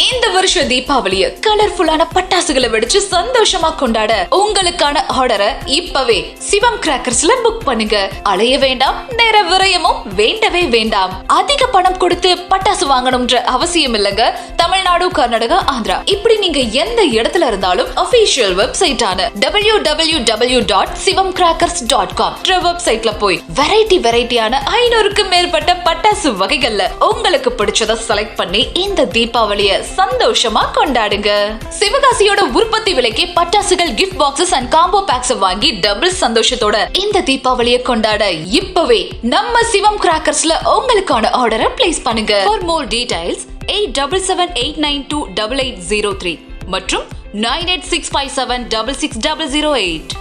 இந்த வருஷ தீபாவளிய கலர்ஃபுல்லான பட்டாசுகளை வெடிச்சு சந்தோஷமா கொண்டாட உங்களுக்கான ஆர்டரை இப்பவே சிவம் கிராக்கர்ஸ்ல புக் பண்ணுங்க. அலைய வேண்டாம், நேர விரயமும் வேண்டவே வேண்டாம். அதிக பணம் கொடுத்து பட்டாசு வாங்கணும்ன்ற அவசியம் இல்லங்க. தமிழ்நாடு, கர்நாடகா, ஆந்திரா இப்படி நீங்க எந்த இடத்துல இருந்தாலும் அபிஷியல் வெப்சைட்டான www.sivamcrackers.com வெப்சைட்ல போய் வெரைட்டியான 500க்கும் மேற்பட்ட பட்டாசு வகைகள்ல உங்களுக்கு பிடிச்சத செலக்ட் பண்ணி இந்த தீபாவளிய சந்தோஷமா கொண்டாடுங்க. சிவகாசியோட உற்பத்தி விலைக்கு பட்டாசுகள், gift boxes and combo packs வாங்கி டபுள் சந்தோஷத்தோட இந்த தீபாவளிய கொண்டாட இப்பவே நம்ம சிவம் கிராக்கர்ஸ்ல உங்களுக்கான ஆர்டரை பிளேஸ் பண்ணுங்க. For more details 8778928803 மற்றும் 9865766008.